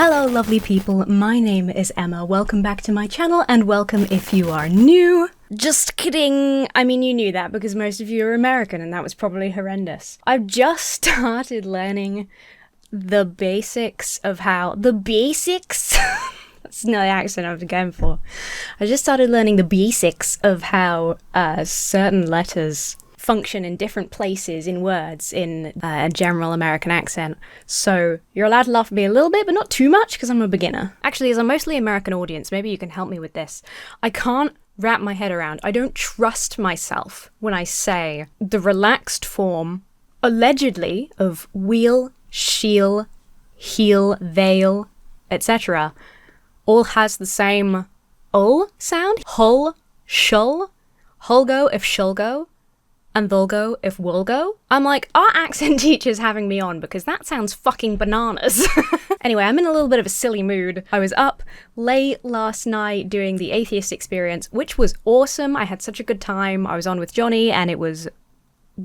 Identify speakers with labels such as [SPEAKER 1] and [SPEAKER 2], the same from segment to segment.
[SPEAKER 1] Hello lovely people, my name is Emma, welcome back to my channel and welcome if you are new. Just kidding, I mean you knew that because most of you are American and that was probably horrendous. I've just started learning the basics of how, that's not the accent I was going for. I just started learning the basics of how certain letters function in different places in words in a general American accent. So you're allowed to laugh at me a little bit, but not too much because I'm a beginner. Actually, as a mostly American audience, maybe you can help me with this. I can't wrap my head around, I don't trust myself when I say the relaxed form, allegedly, of wheel, shield, heel, veil, etc. all has the same ul sound. Hull, shull, hulgo if shulgo, and thulgo if woolgo. I'm like, our accent teacher's having me on because that sounds fucking bananas. Anyway, I'm in a little bit of a silly mood. I was up late last night doing the Atheist Experience, which was awesome. I had such a good time. I was on with Johnny and it was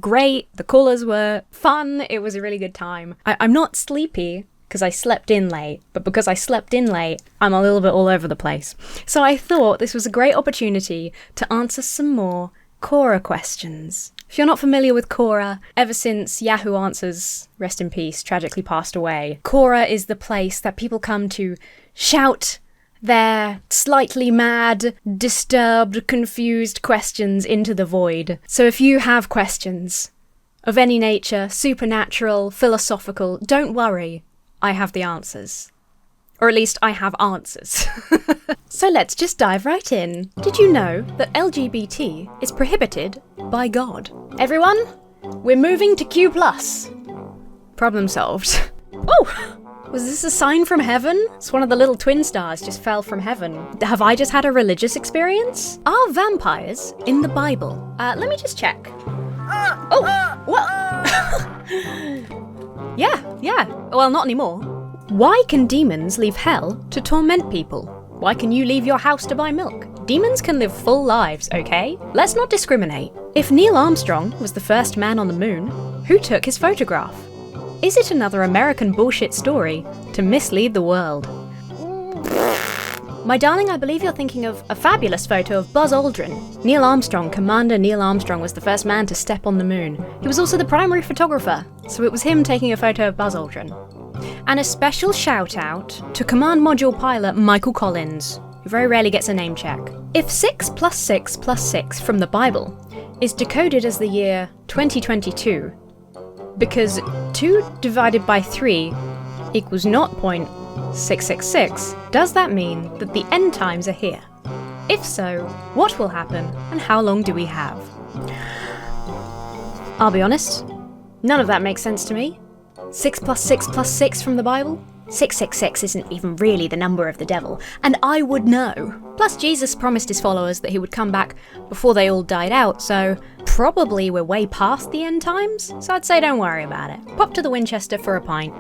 [SPEAKER 1] great. The callers were fun. It was a really good time. I'm not sleepy because I slept in late, but because I slept in late, I'm a little bit all over the place. So I thought this was a great opportunity to answer some more Quora questions. If you're not familiar with Quora, ever since Yahoo Answers, rest in peace, tragically passed away, Quora is the place that people come to shout their slightly mad, disturbed, confused questions into the void. So if you have questions of any nature, supernatural, philosophical, don't worry, I have the answers. Or at least I have answers. So let's just dive right in. Did you know that LGBT is prohibited by God? Everyone, we're moving to Q+. Problem solved. Oh! Was this a sign from heaven? It's one of the little twin stars just fell from heaven. Have I just had a religious experience? Are vampires in the Bible? Let me just check. Oh! What? Yeah. Well, not anymore. Why can demons leave hell to torment people? Why can you leave your house to buy milk? Demons can live full lives, okay? Let's not discriminate. If Neil Armstrong was the first man on the moon, who took his photograph? Is it another American bullshit story to mislead the world? My darling, I believe you're thinking of a fabulous photo of Buzz Aldrin. Neil Armstrong, Commander Neil Armstrong, was the first man to step on the moon. He was also the primary photographer, so it was him taking a photo of Buzz Aldrin. And a special shout out to Command Module pilot Michael Collins, who very rarely gets a name check. If 6 + 6 + 6 from the Bible is decoded as the year 2022, because 2 divided by 3 equals 0.666, does that mean that the end times are here? If so, what will happen and how long do we have? I'll be honest, none of that makes sense to me. 6 + 6 + 6 from the Bible? 666 isn't even really the number of the devil, and I would know. Plus Jesus promised his followers that he would come back before they all died out, so probably we're way past the end times, so I'd say don't worry about it. Pop to the Winchester for a pint,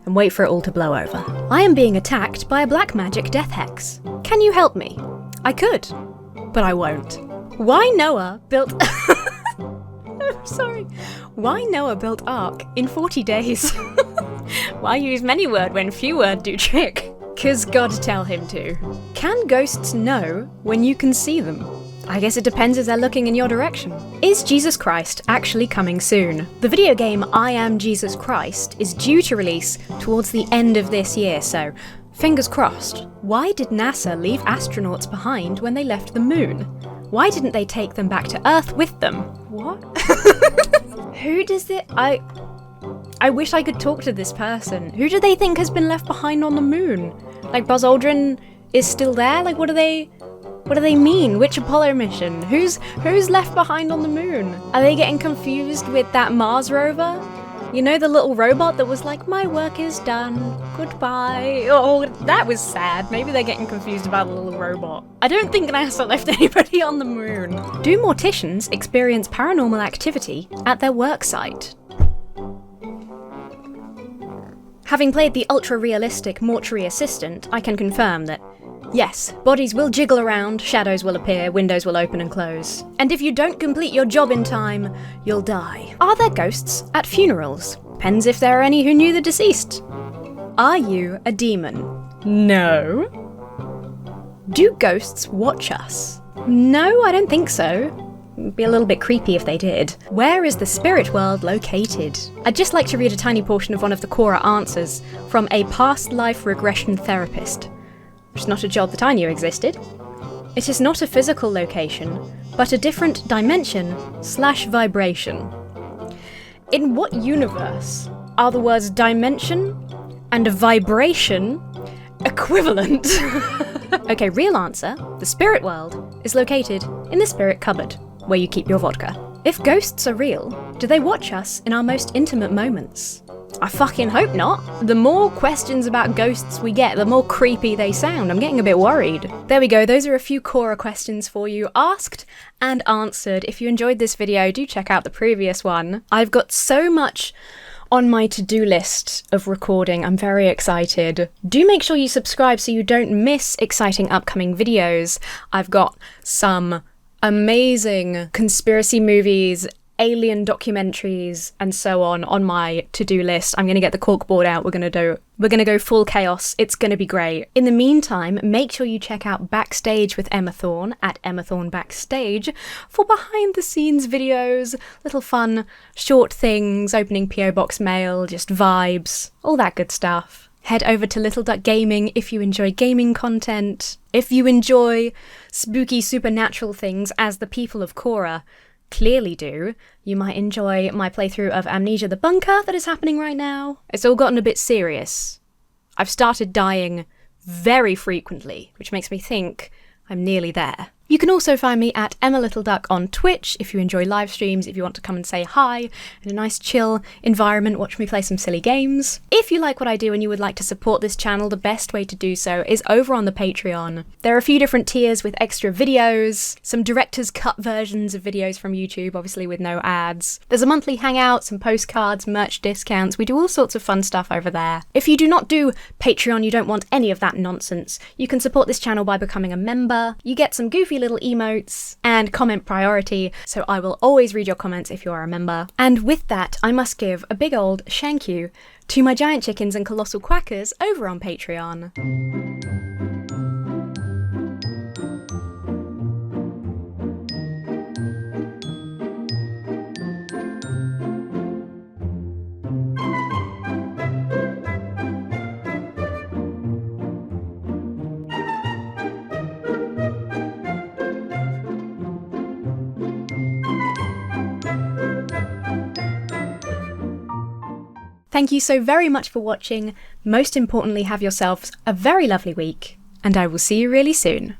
[SPEAKER 1] and wait for it all to blow over. I am being attacked by a black magic death hex. Can you help me? I could, but I won't. Why Noah built... I'm sorry. Why Noah built Ark in 40 days? Why use many word when few word do trick? 'Cause God tell him to. Can ghosts know when you can see them? I guess it depends if they're looking in your direction. Is Jesus Christ actually coming soon? The video game I Am Jesus Christ is due to release towards the end of this year, so fingers crossed. Why did NASA leave astronauts behind when they left the moon? Why didn't they take them back to Earth with them? What? Who does it? I wish I could talk to this person. Who do they think has been left behind on the moon? Like Buzz Aldrin is still there? Like what do they mean? Which Apollo mission? Who's left behind on the moon? Are they getting confused with that Mars rover? You know, the little robot that was like, my work is done, goodbye. Oh, that was sad. Maybe they're getting confused about the little robot. I don't think NASA left anybody on the moon. Do morticians experience paranormal activity at their work site? Having played the ultra-realistic mortuary assistant, I can confirm that yes, bodies will jiggle around, shadows will appear, windows will open and close. And if you don't complete your job in time, you'll die. Are there ghosts at funerals? Depends if there are any who knew the deceased. Are you a demon? No. Do ghosts watch us? No, I don't think so. It'd be a little bit creepy if they did. Where is the spirit world located? I'd just like to read a tiny portion of one of the Quora answers from a past life regression therapist, which is not a job that I knew existed. It is not a physical location, but a different dimension/vibration. In what universe are the words dimension and vibration equivalent? Okay, real answer. The spirit world is located in the spirit cupboard, where you keep your vodka. If ghosts are real, do they watch us in our most intimate moments? I fucking hope not. The more questions about ghosts we get, the more creepy they sound. I'm getting a bit worried. There we go, those are a few Quora questions for you, asked and answered. If you enjoyed this video, do check out the previous one. I've got so much on my to-do list of recording. I'm very excited. Do make sure you subscribe so you don't miss exciting upcoming videos. I've got some amazing conspiracy movies, alien documentaries, and so on my to-do list. I'm going to get the corkboard out. We're going to go full chaos. It's going to be great. In the meantime, make sure you check out Backstage with Emma Thorne at Emma Thorne Backstage for behind-the-scenes videos, little fun, short things, opening PO Box mail, just vibes, all that good stuff. Head over to Little Duck Gaming if you enjoy gaming content. If you enjoy spooky supernatural things, as the people of Quora clearly do, you might enjoy my playthrough of Amnesia the Bunker that is happening right now. It's all gotten a bit serious. I've started dying very frequently, which makes me think I'm nearly there. You can also find me at Emma Little Duck on Twitch if you enjoy live streams, if you want to come and say hi in a nice chill environment, watch me play some silly games. If you like what I do and you would like to support this channel, the best way to do so is over on the Patreon. There are a few different tiers with extra videos, some director's cut versions of videos from YouTube, obviously with no ads. There's a monthly hangout, some postcards, merch discounts. We do all sorts of fun stuff over there. If you do not do Patreon, you don't want any of that nonsense, you can support this channel by becoming a member. You get some goofy little emotes and comment priority, so I will always read your comments if you are a member. And with that, I must give a big old shank you to my giant chickens and colossal quackers over on Patreon. Thank you so very much for watching. Most importantly, have yourselves a very lovely week, and I will see you really soon.